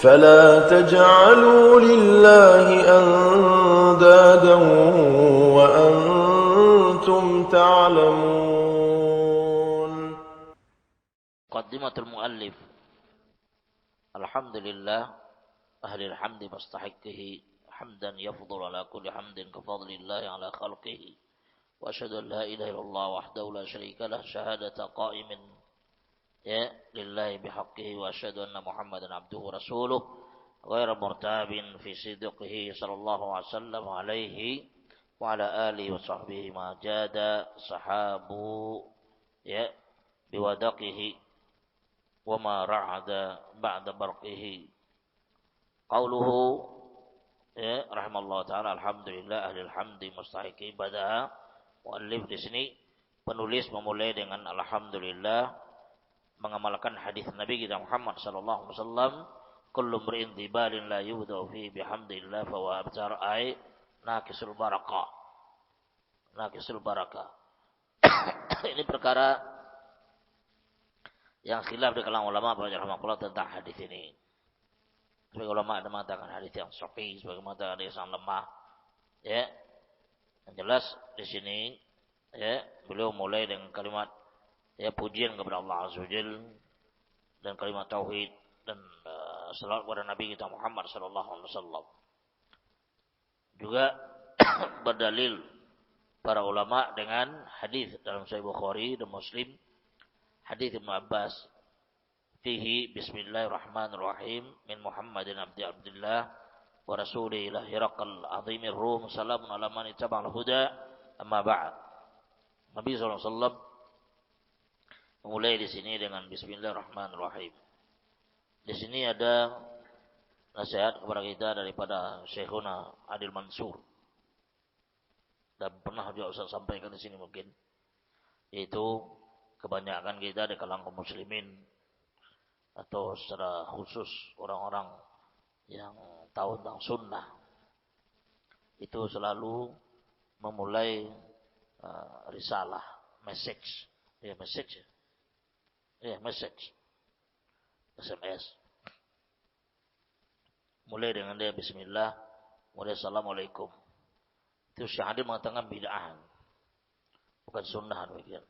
فلا تجعلوا لله أندادا وأنتم تعلمون. مقدمة المؤلف. الحمد لله أهل الحمد مستحقه حمدا يفضل على كل حمد كفضل الله على خلقه، وأشهد أن لا إله إلا الله وحده لا شريك له شهادة قائم لله بحقه، وأشهد أن محمدا عبده ورسوله غير مرتاب في صدقه صلى الله عليه وسلم عليه وعلى آله وصحبه ما جاد صحابه بودقه وما رعد بعد برقه. قوله رحمه الله تعالى alhamdulillah ahlil hamdi mustahiqi ibadah. Muallif di sini penulis memulai dengan alhamdulillah, mengamalkan hadis Nabi kita Muhammad sallallahu alaihi wasallam, kullu mri'in dhibalin la yubda'u fi bihamdillah fa huwa abtar ay naqisul barakah. Naqisul barakah. Ini perkara yang khilaf di kalangan ulama rahimahullah tentang hadis ini. Sebagai ulama ada mengatakan hadis yang sahih, sebagai mengatakan hadis yang lemah. Ya. Yang jelas di sini beliau mulai dengan kalimat pujian kepada Allah Azza wa Jalla dan kalimat tauhid dan salawat kepada Nabi kita Muhammad sallallahu alaihi wasallam. Juga berdalil para ulama dengan hadis dalam Sahih Bukhari dan Muslim, hadis Ibnu Abbas, fihi bismillahirrahmanirrahim min Muhammadin abdillah wa rasulih ila Hiraqal azimir rum salamun ala man ittaba'al huda amma ba'd. Nabi sallallahu alaihi wasallam memulai di sini dengan bismillahirrahmanirrahim. Di sini ada nasihat kepada kita daripada Syekhuna Adil Mansur. Dan pernah juga Ustaz sampaikan di sini mungkin, yaitu kebanyakan kita di kalangan kaum muslimin atau secara khusus orang-orang yang tahu tentang sunnah itu selalu memulai risalah, message, SMS. Mulai dengan dia bismillah, mulai assalamualaikum. Itu Syekh Adil mengatakan bid'ah, bukan sunnah demikian.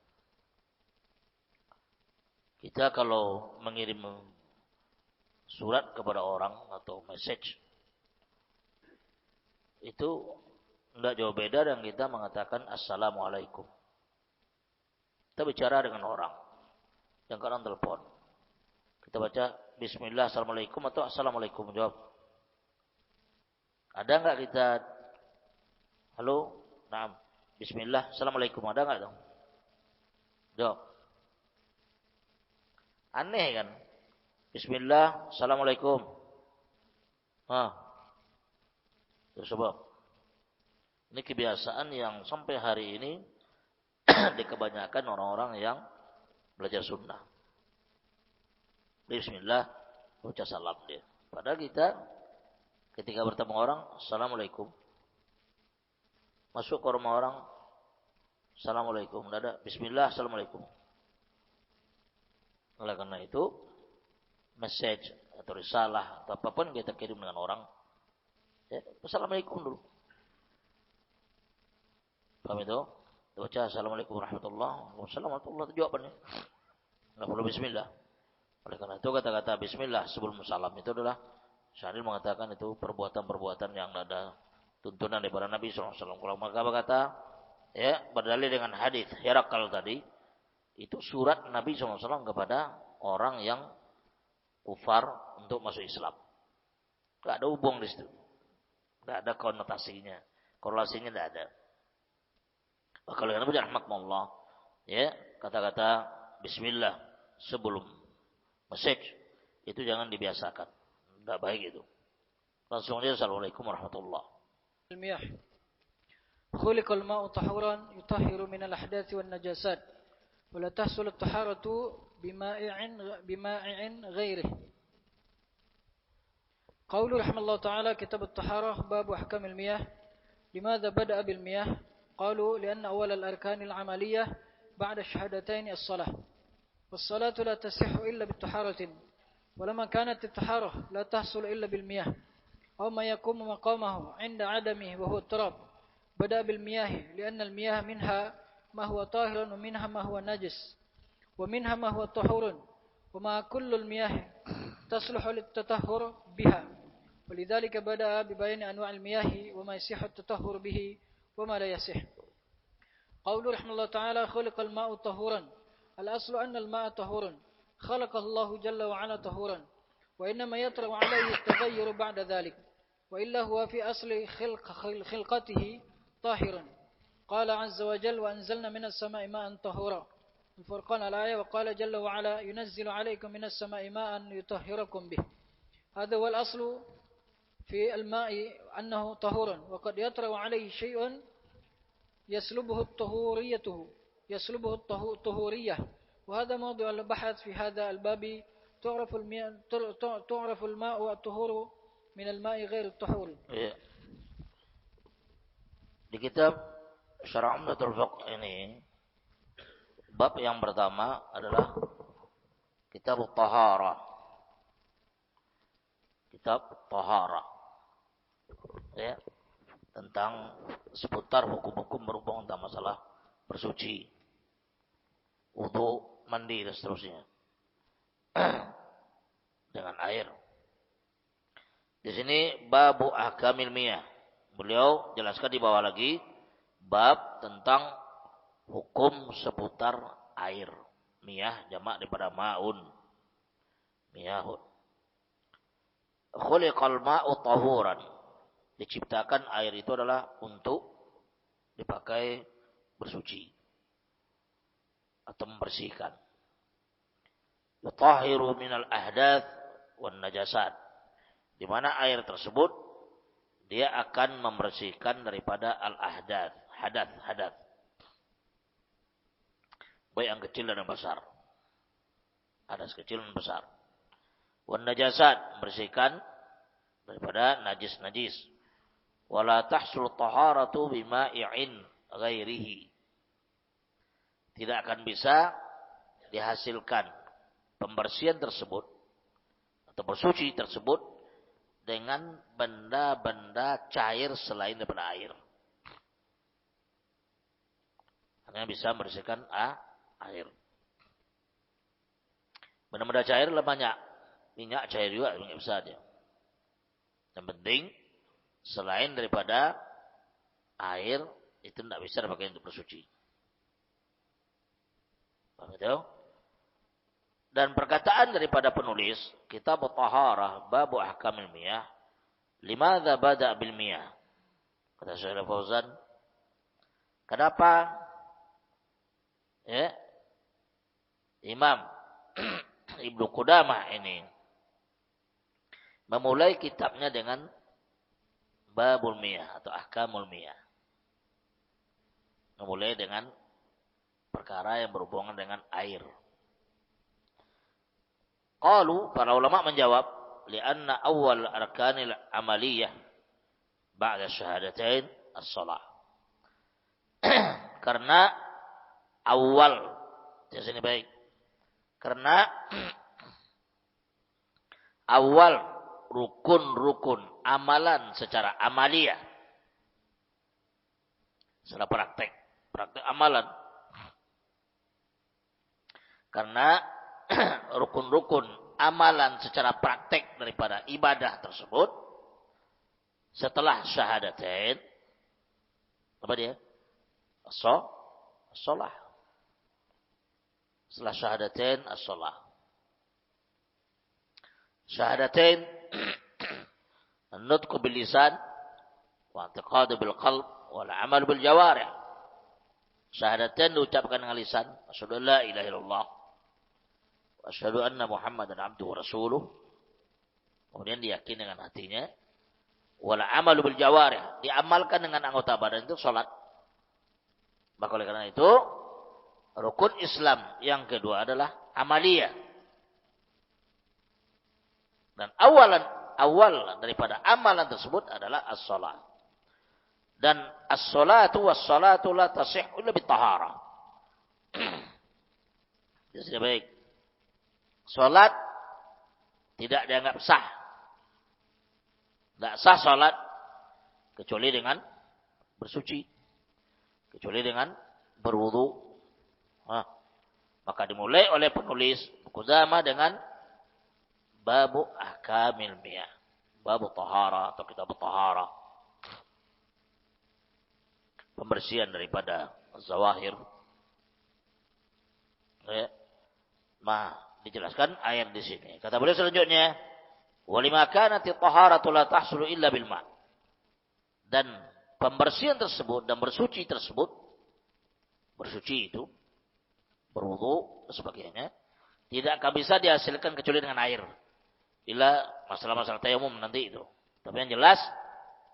Kita kalau mengirim surat kepada orang atau message itu tidak jauh beda dengan kita mengatakan assalamualaikum. Kita bicara dengan orang yang kadang telepon, kita baca bismillah assalamualaikum atau assalamualaikum, jawab. Ada enggak kita halo, naam, bismillah assalamualaikum, ada enggak dong? Jawab. Aneh kan? Bismillah, assalamualaikum. Itu sebab ini kebiasaan yang sampai hari ini di kebanyakan orang-orang yang belajar sunnah. Bismillah, baca salam dia. Padahal kita ketika bertemu orang, assalamualaikum. Masuk ke rumah orang, assalamualaikum. Tidak ada, bismillah, assalamualaikum. Oleh karena itu, message atau risalah atau apapun kita kirim dengan orang, assalamualaikum dulu. Paham itu? Baca assalamualaikum warahmatullahi wabarakatuh. Jawabannya nggak perlu bismillah. Oleh karena itu kata-kata bismillah sebelum salam itu adalah Syaril mengatakan itu perbuatan-perbuatan yang ada tuntunan daripada Nabi SAW. Kalau mereka berkata berdalil dengan hadis Hiraqal tadi, itu surat Nabi SAW kepada orang yang kufar untuk masuk Islam. Tidak ada hubung di situ. Tidak ada konotasinya. Korelasinya tidak ada. Kalau yang Nabi rahmatullah, kata-kata bismillah sebelum message itu jangan dibiasakan. Tidak baik itu. Langsung aja assalamualaikum warahmatullah. Al-miyah. Khuliqal ma'u tahuran yutahhiru minal ahdathi wan najasat. ولا تحصل الطهارة بمائع غيره. قول رحمه الله تعالى كتاب الطهارة باب أحكام المياه. لماذا بدأ بالمياه؟ قالوا لأن أول الأركان العملية بعد الشهادتين الصلاة، والصلاة لا تصح إلا بطهارة، ولما كانت الطهارة لا تحصل إلا بالمياه أو ما يقوم مقامه عند عدمه وهو التراب بدأ بالمياه لأن المياه منها ما هو طاهر ومنها ما هو نجس ومنها ما هو طهور وما كل المياه تصلح للتطهر بها ولذلك بدأ ببيان أنواع المياه وما يصح التطهر به وما لا يصح. قوله رحمه الله تعالى خلق الماء طهورا الأصل أن الماء طهور خلق الله جل وعلا طهورا وإنما يطرأ عليه التغير بعد ذلك وإلا هو في أصل خلقته طاهر. قال عز وجل وأنزلنا من السماء ماء طهورا الفرقان الآية. وقال جل وعلا ينزل عليكم من السماء ماء يطهركم به. هذا هو الأصل في الماء أنه طهور وقد يطرأ عليه شيء يسلبه الطهورية وهذا موضوع البحث في هذا الباب. تعرف الماء الطهور من الماء غير الطهور. Di kitab Syarah Umdatul Fiqh ini bab yang pertama adalah kitab Tahara. Kitab Tahara. Ya, tentang seputar hukum-hukum berhubungan tentang masalah bersuci, wudu, mandi dan seterusnya dengan air. Di sini babu ahkamil miyah. Beliau jelaskan di bawah lagi bab tentang hukum seputar air. Miyah jamak daripada maun. Miyahun. Khuliqal ma'u tahuran. Diciptakan air itu adalah untuk dipakai bersuci atau membersihkan. Yutahhiru minal ahdath wan najasat. Di mana air tersebut dia akan membersihkan daripada al-ahdath, hadat. Baik yang kecil dan yang besar. Hadas kecil dan besar. Wan najasat, membersihkan daripada najis-najis. Wala tahsul taharatu bima'i'in ghairihi. Tidak akan bisa dihasilkan pembersihan tersebut atau bersuci tersebut dengan benda-benda cair selain daripada air. Hanya bisa membersihkan air. Benda-benda cair lah banyak. Minyak cair juga bisa dia. Yang penting selain daripada air itu tidak bisa dipakai untuk bersuci. Paham itu? Dan perkataan daripada penulis kitab Taharah babu ahkamil miyah, limadza bada bil miyah? Kata Syekh Fauzan, kenapa Imam Ibnu Qudamah ini memulai kitabnya dengan babul miyah atau ahkamul miyah. Memulai dengan perkara yang berhubungan dengan air. Qalu, para ulama menjawab, lianna awal arkanil amaliyah ba'da syahadatain as-salah. Karena awal, di sini baik. Karena awal rukun-rukun amalan secara amaliyah. Secara praktek amalan. Karena rukun-rukun amalan secara praktek daripada ibadah tersebut setelah syahadatain apa dia? As-shalah. Setelah syahadatain as-shalah. Syahadatain an-nutqu bil lisan wa i'tiqadu bil qalb wal 'amal bil jawarih. Syahadatain diucapkan dengan lisan, asyhadu la ilaha illallah wa asyhadu anna Muhammadan abduhu wa rasuluh. Kemudian diyakini dengan hatinya. Wal 'amalu bil jawarih, diamalkan dengan anggota badan itu salat. Maka oleh karena itu rukun Islam yang kedua adalah amaliyah. Dan awal daripada amalan tersebut adalah as-salat. Dan as-salatu was-salatu la tasihhu illa bit-taharah. Jadi baik. Salat Tidak dianggap sah. Tidak sah salat kecuali dengan bersuci. Kecuali dengan berwudu. Maka dimulai oleh penulis Qudamah dengan babu ahkamil miyah. Babu tahara atau kitab tahara. Pembersihan daripada zawahir. Ya. Dijelaskan ayat di sini. Kata beliau selanjutnya, walima kanat at-taharatu la tahsulu illa bil ma'. Dan pembersihan tersebut dan bersuci tersebut, bersuci itu, berwudu dan sebagainya, tidak akan bisa dihasilkan kecuali dengan air. Bila masalah-masalah tayamum nanti itu. Tapi yang jelas,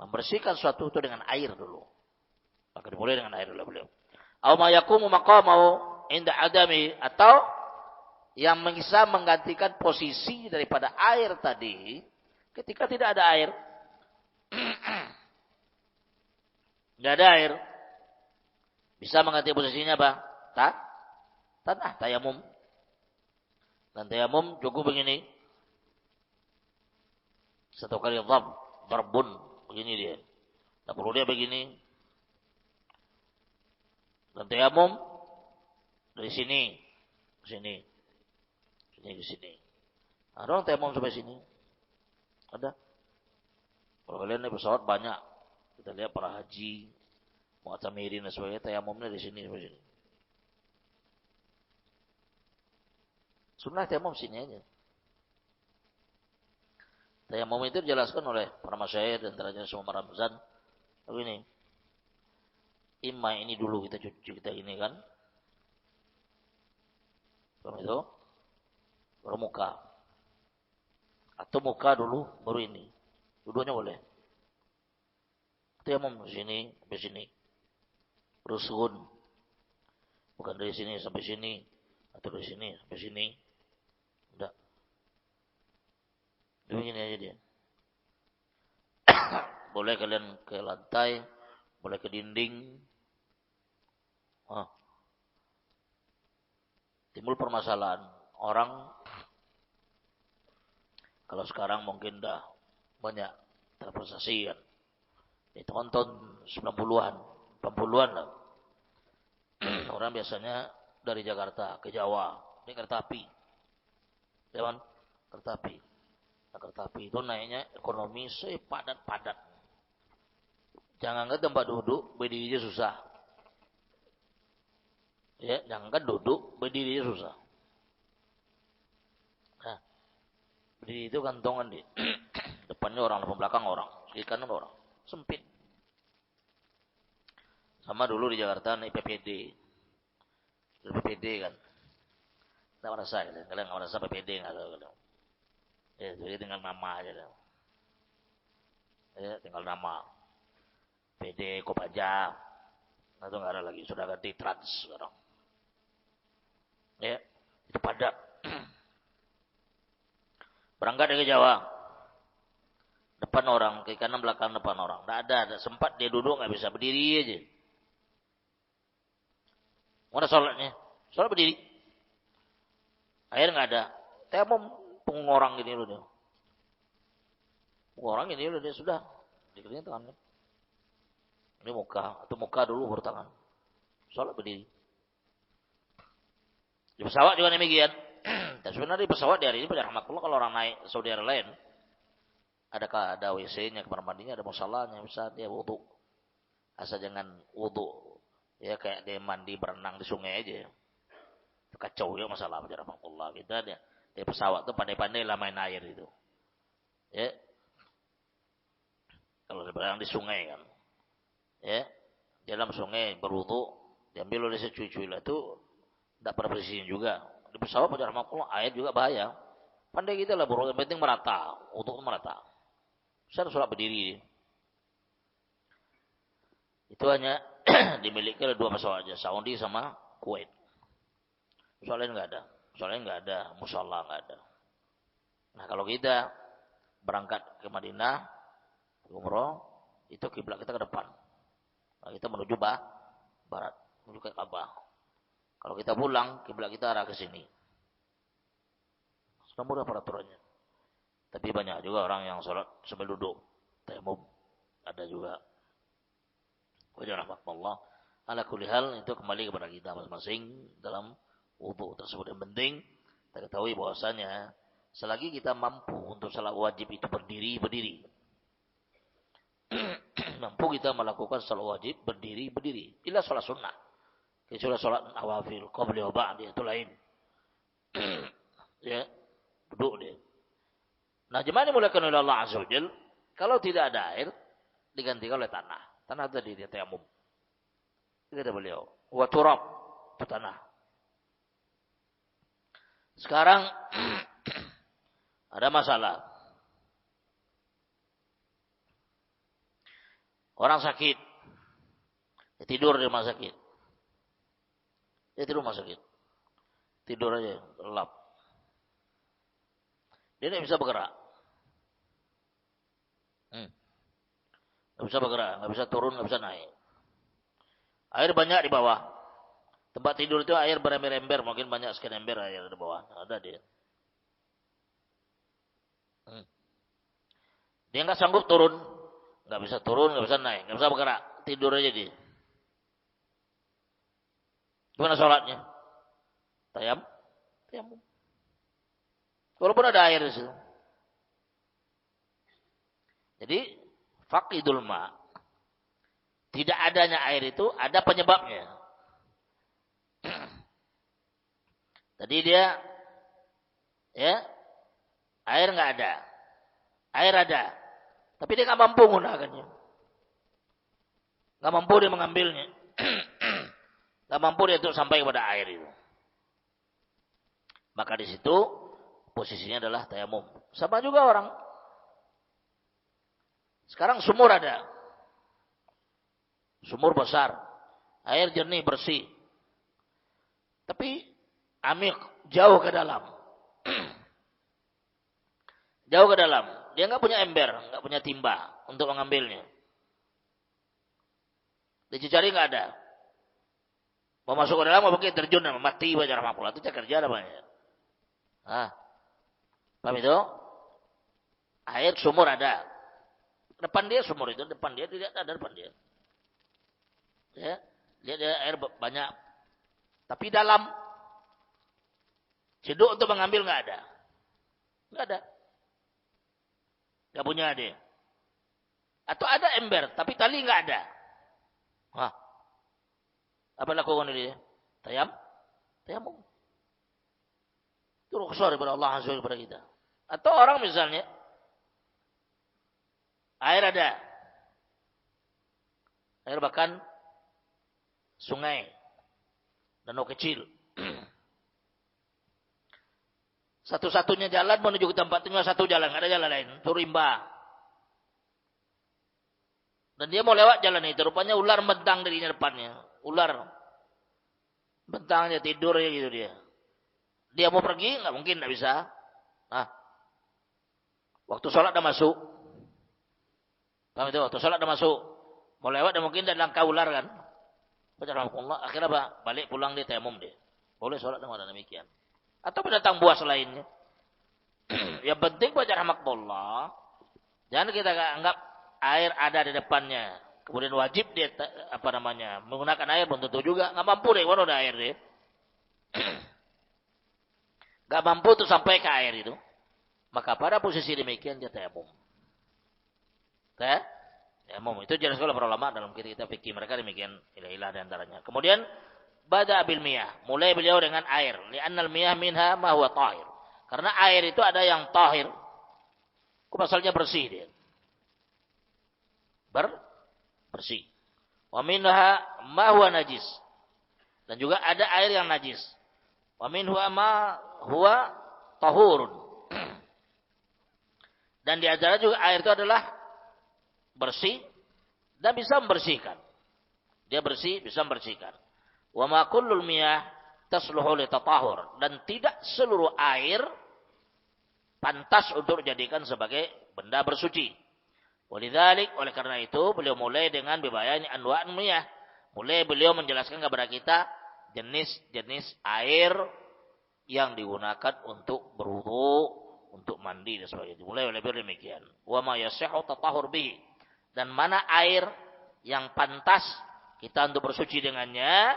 membersihkan suatu itu dengan air dulu. Maka dimulai dengan air dulu beliau. Aw ma yaqumu maqamahu inda adami, atau yang bisa menggantikan posisi daripada air tadi ketika tidak ada air. Tidak ada air. Bisa mengganti posisinya apa? Tanah, tayamum. Dan tayamum cukup begini. Satu kali darbun. Begini dia. Tak perlu dia begini. Dan tayamum dari sini ke sini. Sini ke sini. Ada orang tayamum sampai sini. Ada. Kalau kalian naik pesawat banyak. Kita lihat para haji, mu'tamirin dan sebagainya, tayamumnya di sini sampai sini. Sunnah tayamum sini aja. Tayamum itu dijelaskan oleh para masyayikh dan antaranya semua Ramzan. Begini. Imma ini dulu kita cuci kita gini kan. Kalau itu baru muka. Atau muka dulu baru ini. Dua-duanya boleh. Tayamum dari sini sampai sini. Rusun. Bukan dari sini sampai sini. Atau dari sini sampai sini. Enggak. Begini aja dia. Boleh kalian ke lantai. Boleh ke dinding. Timbul permasalahan. Orang. Kalau sekarang mungkin dah banyak terprosesi kan. Ditonton 90-an, 80-an lah. Orang biasanya dari Jakarta ke Jawa, ini kereta api. Ya kan? Kereta api. Nah, kereta api itu naiknya ekonomi sepadat-padat. Jangan ke tempat duduk, berdiri aja susah. Ya, jangan kan duduk, berdiri aja susah. Nah, berdiri itu kantongan di depannya orang, depan belakang orang, kiri kanan orang. Sempit. Sama dulu di Jakarta naik PPD. PPD kan. Tidak merasa kan. Kalian nggak merasa PPD nggak tahu. Ya, jadi tinggal nama aja. Ya, tinggal nama. PD Kopaja. Nah, itu nggak ada lagi. Sudah ganti Trans sekarang. Ya, itu padat. Berangkat dari Jawa. Depan orang, ke kanan belakang depan orang. Tidak ada sempat dia duduk, nggak bisa berdiri aja. Mana sholatnya? Sholat berdiri. Air nggak ada. Tayamum pengorang gini loh dia. Pengorang gini loh dia sudah. Dikiranya tangan. Ini muka atau muka dulu baru tangan. Sholat berdiri. Di pesawat juga demikian. Dan sebenarnya di pesawat di hari ini pada rahmatullah kalau orang naik Saudi Airlines. Ada WC-nya, kamar mandinya, ada musallahnya, bisa dia wudu. Asal jangan wudu. Ya kayak dia mandi berenang di sungai aja. Kacau ya masalah pada rahmatullah. Kita di pesawat tuh pandai-pandai lah main air itu. Ya. Kalau berenang di sungai kan. Ya. Di dalam sungai berwudu, diambil oleh secuil-cuil itu tidak berbersihin juga. Di pesawat pada rahmatullah air juga bahaya. Pandai kita lah yang penting merata, wudu merata. Saya sholat berdiri. Itu hanya dimiliki oleh dua pesawat aja, Saudi sama Kuwait. Soalnya nggak ada. Soalnya nggak ada, musalla nggak ada. Nah kalau kita berangkat ke Madinah, umroh, itu kiblat kita ke depan. Nah, kita menuju barat, menuju ke Ka'bah. Kalau kita pulang, kiblat kita arah ke sini. Sudah mudah peraturannya. Tapi banyak juga orang yang sholat sambil duduk. Tayamum. Ada juga. Wajar rahmatullah. Ala kulli hal itu kembali kepada kita masing-masing dalam wudu tersebut. Yang penting kita ketahui bahwasanya selagi kita mampu untuk salat wajib itu berdiri. Mampu kita melakukan salat wajib berdiri. Illa salat sunnah. Kecuali salat nawafil, qabli wa ba'di itu lain. Ya, duduk dia. Nah, jemaah dimuliakan oleh Allah Azza wa Jalla, kalau tidak ada air digantikan oleh tanah. Tanah tadi dia tayamum. Kata beliau, wa turab, itu tanah. Sekarang ada masalah. Orang sakit. Dia tidur di rumah sakit. Dia tidur di rumah sakit. Tidur aja, lelap. Dia tidak bisa bergerak. Nggak bisa bergerak, nggak bisa turun, nggak bisa naik. Air banyak di bawah. Tempat tidur itu air berember-ember, mungkin banyak sekian ember air di bawah. Ada dia. Dia nggak sanggup turun, nggak bisa turun, nggak bisa naik, nggak bisa bergerak, tidur aja dia. Gimana sholatnya? Tayamum. Walaupun ada air di situ. Jadi faqidul ma, tidak adanya air itu ada penyebabnya. Tadi dia air nggak ada, air ada, tapi dia nggak mampu menggunakannya, nggak mampu dia mengambilnya, nggak mampu dia untuk sampai kepada air itu. Maka di situ posisinya adalah tayamum. Sama juga orang. Sekarang sumur ada. Sumur besar. Air jernih, bersih. Tapi amik, jauh ke dalam. Jauh ke dalam. Dia nggak punya ember, nggak punya timba untuk mengambilnya. Dicari nggak ada. Mau masuk ke dalam, mau pakai terjun, mati baca rahmatullah. Itu kerja namanya. Paham itu? Air sumur ada. Depan dia sumur itu, depan dia tidak ada depan dia. Ya, lihat dia air banyak. Tapi dalam ceduk untuk mengambil nggak ada. Nggak ada. Nggak punya dia. Atau ada ember, tapi tali nggak ada. Apa lakukan dia? Tayamum. Itu rukhsah daripada Allah Azza wa Jalla kepada kita. Atau orang misalnya air ada. Air bahkan sungai. Danau kecil. Satu-satunya jalan menuju ke tempat itu satu jalan, nggak ada jalan lain. Itu rimba. Dan dia mau lewat jalan itu, rupanya ular bentang dari depannya. Ular bentangnya tidur ya gitu dia. Dia mau pergi nggak mungkin, nggak bisa. Waktu sholat dah masuk. Paham itu? Waktu sholat dah masuk. Mau lewat dah mungkin dah langkah ular kan. Baca rahmatullah. Akhirnya apa? Balik pulang dia tayamum dia. Boleh sholat dengan demikian. Atau pendatang buah selainnya. Yang penting baca rahmatullah. Jangan kita anggap air ada di depannya. Kemudian wajib dia menggunakan air belum tentu juga. Nggak mampu deh kalau ada air deh. Nggak mampu tuh sampai ke air itu. Maka pada posisi demikian dia tayamum. Tayamum itu jelas oleh para ulama dalam kitab fikih mereka demikian ilah-ilah dan antaranya. Kemudian bada bil miyah, mulai beliau dengan air. Li'annal miyah minha ma huwa tahir. Karena air itu ada yang tahir. Asalnya bersih dia. Bersih. Wa minha ma huwa najis. Dan juga ada air yang najis. Wa minhu ma huwa tahurun. Dan di antara juga air itu adalah bersih dan bisa membersihkan. Dia bersih, bisa membersihkan. Wa ma kullul miyah tasluhu li tatahhur, dan tidak seluruh air pantas untuk dijadikan sebagai benda bersuci. Walidzalik, oleh karena itu beliau mulai dengan bibayani anwa'an miyah. Mulai beliau menjelaskan kepada kita jenis-jenis air yang digunakan untuk berwudu untuk mandi dan sebagainya. Dimulai oleh beliau demikian. Wa ma yasihhu tatahhur bihi. Dan mana air yang pantas kita untuk bersuci dengannya,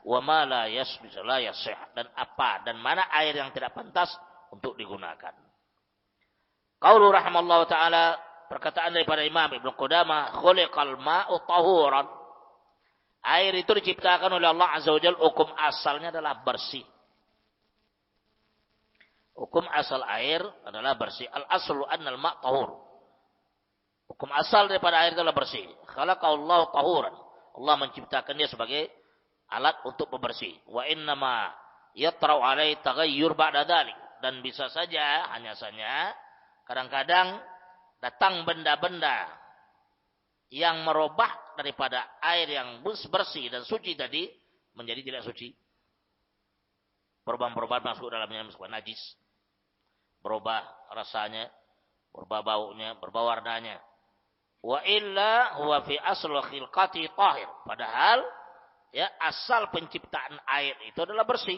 wa ma la yasih, dan apa dan mana air yang tidak pantas untuk digunakan. Qaulu rahimallahu taala, perkataan daripada Imam Ibnu Qudamah, khuliqal ma'u tahuran. Air itu diciptakan oleh Allah Azza wa Jalla, hukum asalnya adalah bersih. Hukum asal air adalah bersih. Al-aslu annal ma' tahur. Hukum asal daripada air adalah bersih. Khalaqallahu tahuran. Allah menciptakan dia sebagai alat untuk pembersih. Wa innama yatra'u alaihi taghayyur ba'da dzalik. Dan bisa saja, hanya saja kadang-kadang datang benda-benda yang merubah daripada air yang bersih dan suci tadi menjadi tidak suci. Perubahan-perubahan masuk dalamnya, masuk najis. Berubah rasanya, berubah baunya, berubah warnanya. Wa illa huwa fi asl khilqati tahir. Padahal ya asal penciptaan air itu adalah bersih.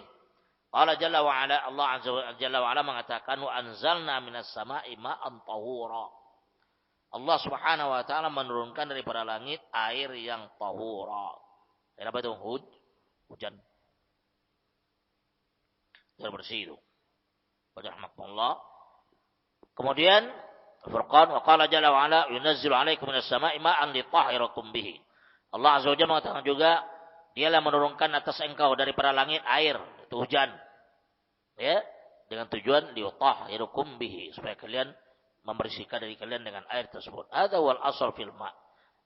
Allah Jalla wa Ala, Allah Azza wa Jalla wa Ala mengatakan wa anzalna minas sama'i ma'an tahura. Allah Subhanahu wa taala menurunkan daripada langit air yang tahura. Air apa itu? Hujan. Air bersih itu. Rahmatullah. Kemudian Furqan wa qala Jalla wa Ala yunazzilu 'alaikum minas sama'i ma'an litahhirakum bihi. Allah Azza wa Jalla mengatakan juga dialah menurunkan atas engkau daripada langit air, itu hujan. Ya, dengan tujuan liutahhirukum bihi, supaya kalian membersihkan dari kalian dengan air tersebut. Hadza wal asal fil ma.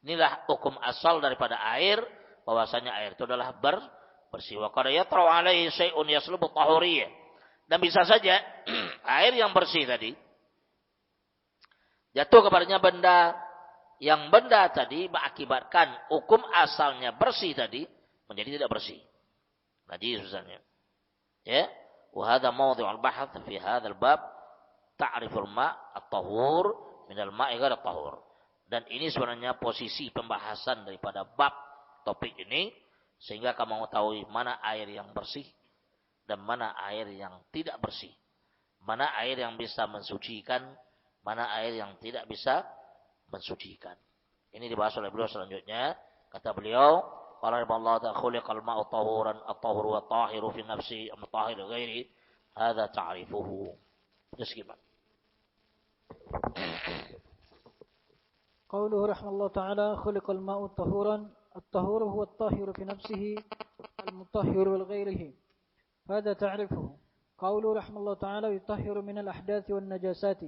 Inilah hukum asal daripada air, bahwasanya air itu adalah bersih. Wa qad yatra'u 'alaihi syai'un yaslubu tahuriyah. Dan bisa saja air yang bersih tadi jatuh kepadanya benda yang benda tadi mengakibatkan hukum asalnya bersih tadi menjadi tidak bersih. Najis misalnya. Ya, wa hadha mawdhi'ul bahth fi hadzal bab ta'riful ma' at-tahur min al-ma'i ghayr at-tahur. Dan ini sebenarnya posisi pembahasan daripada bab topik ini sehingga kamu mengetahui mana air yang bersih dan mana air yang tidak bersih. Mana air yang bisa mensucikan, mana air yang tidak bisa mensucikan. Ini dibahas oleh beliau selanjutnya. Kata beliau, qala Allah ta'ala khuliqal ma'u tahuran at-tahuru wa tahiru fi nafsi am-tahiru ghairi hadza ta'rifuhu. Terus gimana? قوله رحمه الله تعالى خلق الماء طهورا الطهور هو الطاهر في نفسه المطهر لغيره هذا تعرفه. قوله رحمه الله تعالى يطهر من الأحداث والنجاسات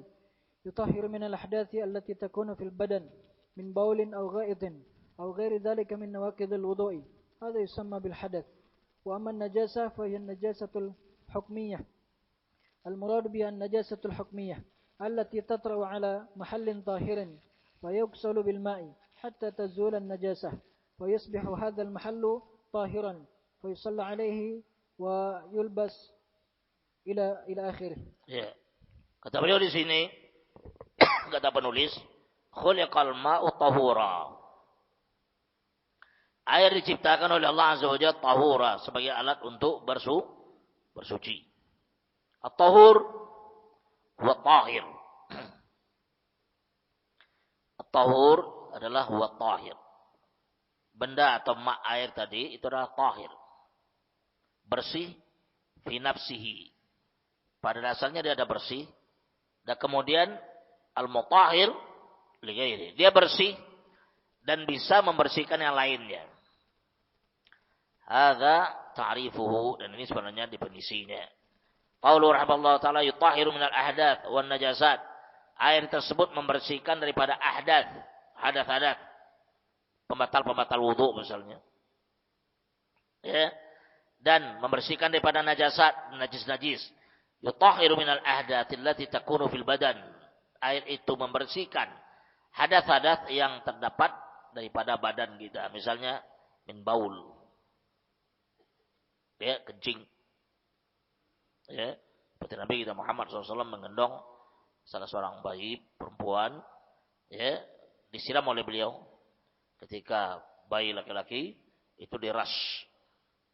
يطهر من الأحداث التي تكون في البدن من بول أو غائط أو غير ذلك من نواقض الوضوء هذا يسمى بالحدث. وأما النجاسة فهي النجاسة الحكمية المراد بها النجاسة الحكمية التي تطرأ على محل طاهر فيغسل بالماء حتى تزول النجاسة ويصبح هذا المحل طاهرا فيصلى عليه ويلبس إلى آخره. Ya. Kata beliau di sini, kata penulis, khuliqal ma'u tahura. Air diciptakan oleh Allah Azza wa Jalla tahura sebagai alat untuk bersuci. At-tahur huwa tahir. At-tahur adalah huwa tahir. Benda atau ma' air tadi itu adalah tahir. Bersih fi nafsihi. Pada dasarnya dia ada bersih. Dan kemudian al-mutahhir li ghairi. Dia bersih dan bisa membersihkan yang lainnya. Hadza ta'rifuhu, dan ini sebenarnya definisinya. Qaulu rahimahullah ta'ala yutahhiru minal ahdath wan najasat. Air tersebut membersihkan daripada ahdath, hadas-hadas, pembatal-pembatal wudu misalnya. Ya. Dan membersihkan daripada najasat, najis-najis. Yutahhiru minal ahdath allati takunu fil badan. Air itu membersihkan hadas-hadas yang terdapat daripada badan kita. Misalnya min baul. Ya, kencing. Ya, seperti Nabi kita Muhammad SAW menggendong salah seorang bayi perempuan, ya, disiram oleh beliau. Ketika bayi laki-laki itu diras,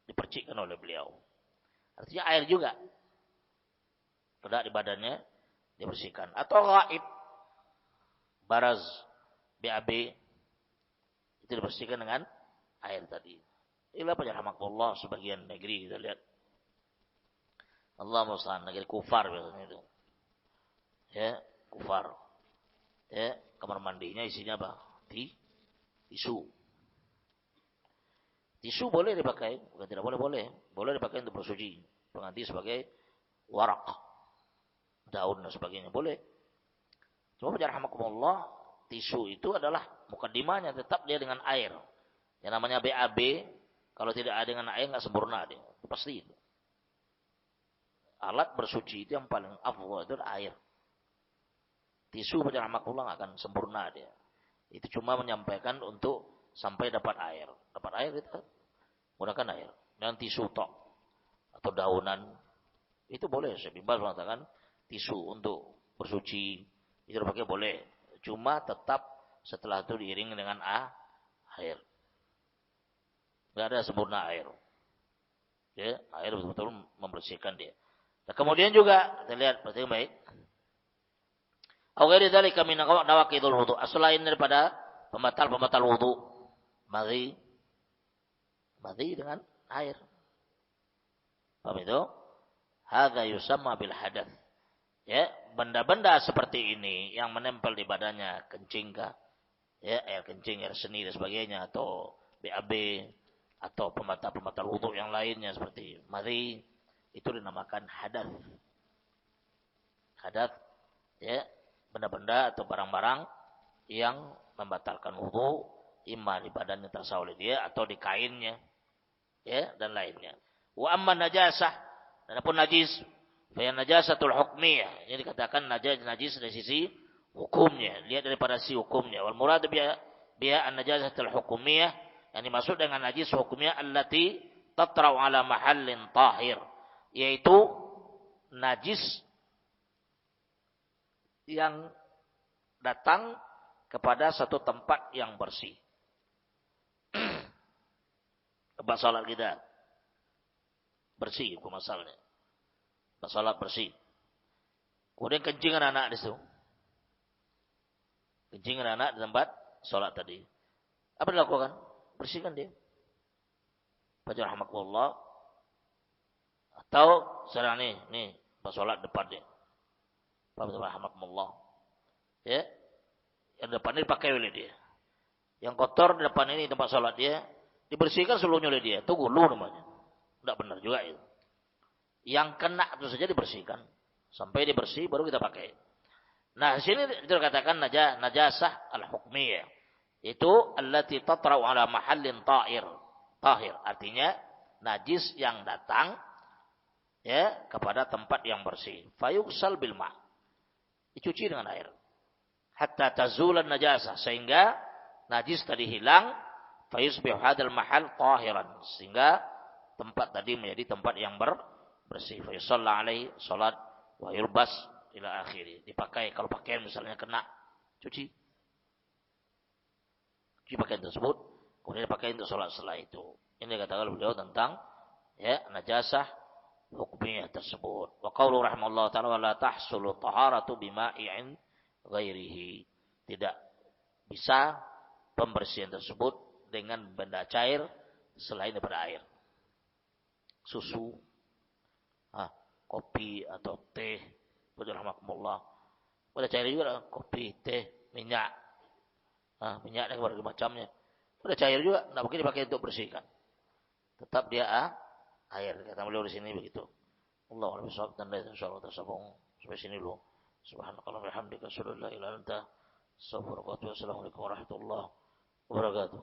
dipercikkan oleh beliau. Artinya air juga. Tidak di badannya dibersihkan. Atau ghaib, baraz, BAB, itu dibersihkan dengan air tadi. Inilah rahmatullah sebagian negeri kita lihat. Allah musta'an, negeri kufar biasanya itu. Ya, kufar. Ya, kamar mandinya isinya apa? Tisu. Tisu boleh dipakai, bukan tidak boleh, boleh. Boleh dipakai untuk bersuci. Pengganti sebagai warak, daun dan sebagainya, boleh. Cuma rahmatullah, tisu itu adalah mukaddimahnya, tetap dia dengan air. Yang namanya BAB, kalau tidak ada dengan air nggak sempurna dia, pasti itu. Alat bersuci itu yang paling afdal itu air. Tisu rahmatullah nggak akan sempurna dia. Itu cuma menyampaikan untuk sampai dapat air. Dapat air kita gunakan air. Dengan tisu tok atau daunan itu boleh. Saya Bas mengatakan tisu untuk bersuci itu dipakai boleh. Cuma tetap setelah itu diiringi dengan air. Nggak ada sempurna air. Ya, air betul-betul membersihkan dia. Nah, kemudian juga kita lihat perhatikan baik. Awal dari kami nawakidul wudu. Selain daripada pembatal wudu, madhi dengan air. Paham itu? Hadza yusamma bil hadath. Ya, benda-benda seperti ini yang menempel di badannya, kencing kah? Ya, air kencing, air seni dan sebagainya, atau BAB, atau pembatal wudu yang lainnya seperti madhi, itu dinamakan hadath. Hadath, ya, benda-benda atau barang-barang yang membatalkan wudu, imma di badannya tersah oleh dia atau di kainnya, ya, dan lainnya. Wa amma najasah, adapun najis, fa najasatul hukmiyah, ini dikatakan najis dari sisi hukumnya, lihat daripada sisi hukumnya. Wal murad biha an-najasatul hukumiyah, yang dimaksud dengan najis hukumnya allati tatra'u ala mahallin tahir, yaitu najis yang datang kepada satu tempat yang bersih. Tempat salat kita bersih, bukan masalahnya. Tempat salat bersih. Kemudian kencingan anak di situ. Kencingan anak di tempat salat tadi. Apa dilakukan? Bersihkan dia. Baca rahmatullah. Atau sekarang nih, tempat salat depan dia. Rahmatullah. Ya. Yang depan ini dipakai oleh dia. Yang kotor di depan ini tempat sholat dia, dibersihkan seluruhnya oleh dia. Itu gulu namanya. Tidak benar juga itu. Yang kena itu saja dibersihkan. Sampai dibersih baru kita pakai. Nah, sini itu dikatakan najasah al-hukmiyah. Itu allati tatra'u ala mahallin tahir. Artinya najis yang datang ya kepada tempat yang bersih. Fayughsal bil ma'. Dicuci dengan air. Hatta tazulan najasah, sehingga najis tadi hilang, fayusbihu hadal mahal tahiran, sehingga tempat tadi menjadi tempat yang bersih. Fayusalla alaihi salat wa yulbas ila akhiri. Dipakai kalau pakaian misalnya kena, cuci pakaian tersebut, kemudian dipakai untuk salat setelah itu. Ini katakan beliau tentang ya najasah hukumnya tersebut. Wa qaulu rahimahullah ta'ala la tahsulu taharatu bima'in ghairihi. Tidak bisa pembersihan tersebut dengan benda cair selain daripada air. Susu, kopi atau teh, rahmatullah. Pada cair juga kopi, teh, minyak. Minyak dan berbagai macamnya. Pada cair juga tidak mungkin dipakai untuk bersihkan. Tetap dia air. Kata beliau di sini begitu. Allah SWT dan insyaallah tersambung sampai sini dulu. Subhanakallah wa bihamdika asyhadu an la ilaha illa anta astaghfiruka wa atubu ilaik. Assalamualaikum warahmatullahi wabarakatuh.